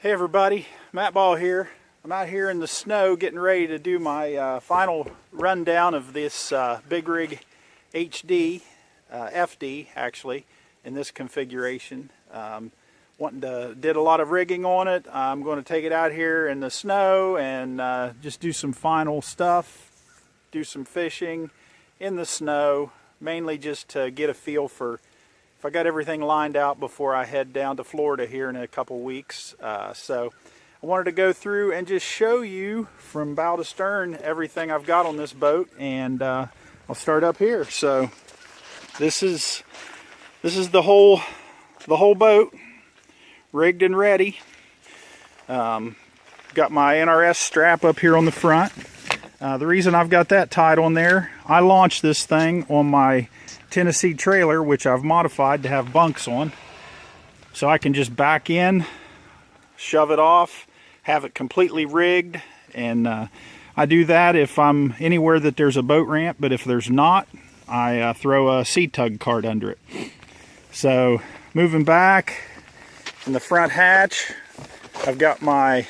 Hey everybody, Matt Ball here. I'm out here in the snow getting ready to do my final rundown of this Big Rig HD, FD actually, in this configuration. Did a lot of rigging on it. I'm going to take it out here in the snow and just do some final stuff, do some fishing in the snow, mainly just to get a feel for if I got everything lined out before I head down to Florida here in a couple weeks. So I wanted to go through and just show you from bow to stern everything I've got on this boat, and I'll start up here. So this is the whole boat rigged and ready. Got my NRS strap up here on the front. The reason I've got that tied on there, I launched this thing on my Tennessee trailer, which I've modified to have bunks on, so I can just back in, shove it off, have it completely rigged. And I do that if I'm anywhere that there's a boat ramp, but if there's not, I throw a sea tug cart under it. So moving back in the front hatch, I've got my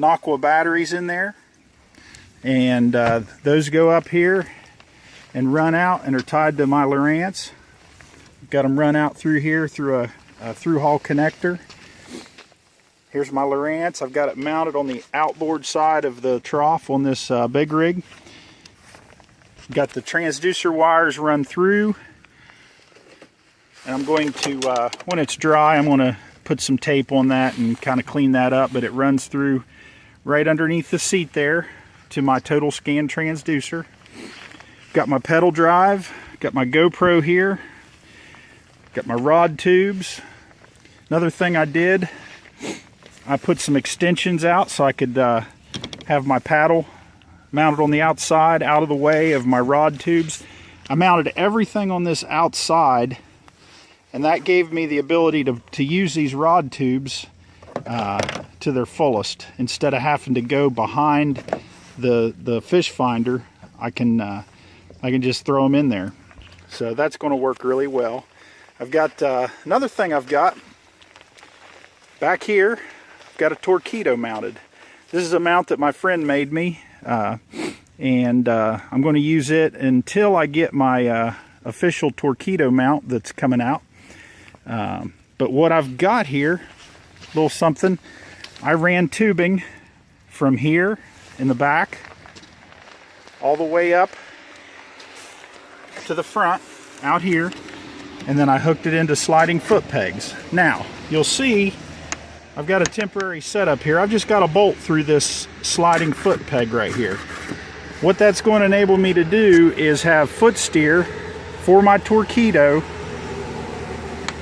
Aqua batteries in there, and those go up here and run out and are tied to my Lowrance. Got them run out through here through a through-haul connector. Here's my Lowrance. I've got it mounted on the outboard side of the trough on this Big Rig. Got the transducer wires run through, and I'm going to, when it's dry, I'm going to put some tape on that and kind of clean that up, but it runs through right underneath the seat there to my total scan transducer. Got my pedal drive, got my GoPro here, got my rod tubes. Another thing I did, I put some extensions out so I could have my paddle mounted on the outside, out of the way of my rod tubes. I mounted everything on this outside, and that gave me the ability to use these rod tubes to their fullest. Instead of having to go behind the fish finder, I can just throw them in there. So that's going to work really well. I've got another thing I've got back here. I've got a Torpedo mounted. This is a mount that my friend made me, and I'm going to use it until I get my official Torpedo mount that's coming out. But what I've got here, a little something, I ran tubing from here in the back all the way up to the front out here, and then I hooked it into sliding foot pegs. Now you'll see I've got a temporary setup here. I've just got a bolt through this sliding foot peg right here. What that's going to enable me to do is have foot steer for my Torpedo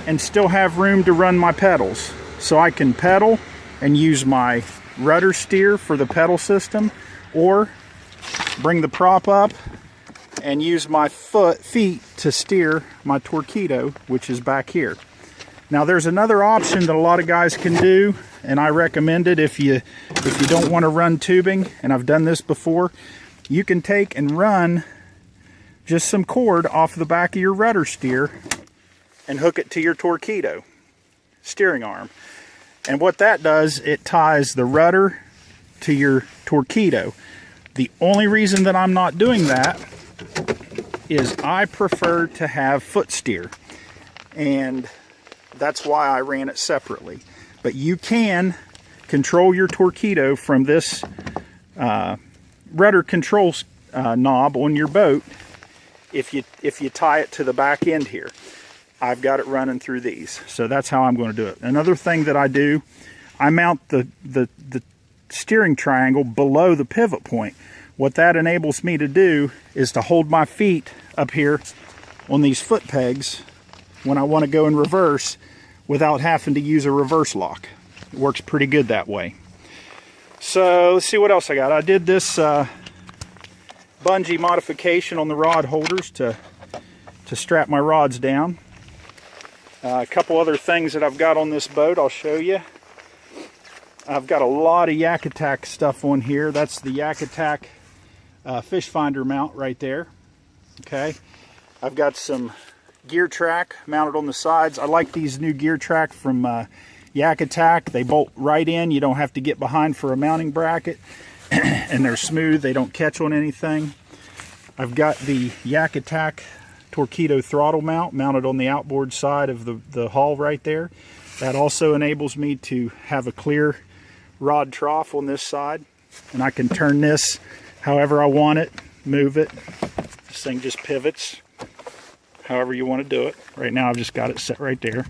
and still have room to run my pedals, so I can pedal and use my rudder steer for the pedal system, or bring the prop up and use my feet to steer my Torpedo, which is back here. Now there's another option that a lot of guys can do, and I recommend it if you don't want to run tubing, and I've done this before. You can take and run just some cord off the back of your rudder steer and hook it to your Torpedo steering arm. And what that does, it ties the rudder to your Torpedo. The only reason that I'm not doing that is I prefer to have foot steer, and that's why I ran it separately. But you can control your Torpedo from this rudder control knob on your boat if you tie it to the back end here. I've got it running through these, so that's how I'm going to do it. Another thing that I do, I mount the steering triangle below the pivot point. What that enables me to do is to hold my feet up here on these foot pegs when I want to go in reverse without having to use a reverse lock. It works pretty good that way. So let's see what else I got. I did this bungee modification on the rod holders to strap my rods down. A couple other things that I've got on this boat I'll show you. I've got a lot of Yak Attack stuff on here. That's the Yak Attack fish finder mount right there. Okay, I've got some gear track mounted on the sides. I like these new gear track from Yak Attack. They bolt right in. You don't have to get behind for a mounting bracket. And they're smooth. They don't catch on anything. I've got the Yak Attack Torpedo throttle mount mounted on the outboard side of the hull right there. That also enables me to have a clear rod trough on this side. And I can turn this however I want it, move it. This thing just pivots however you want to do it. Right now I've just got it set right there.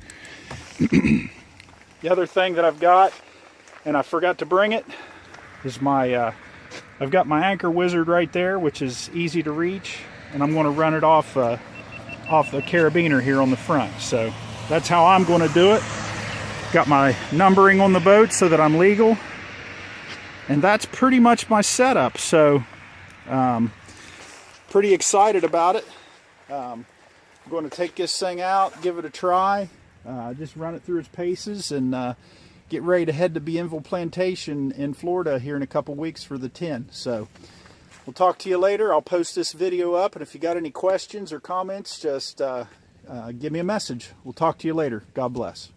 The other thing that I've got, and I forgot to bring it, is my, I've got my anchor wizard right there, which is easy to reach. And I'm going to run it off the carabiner here on the front. So that's how I'm going to do it. Got my numbering on the boat so that I'm legal. And that's pretty much my setup. So pretty excited about it. I'm going to take this thing out, give it a try, just run it through its paces, and get ready to head to Bienville Plantation in Florida here in a couple weeks for the 10. So we'll talk to you later. I'll post this video up, and if you got any questions or comments, just give me a message. We'll talk to you later. God bless.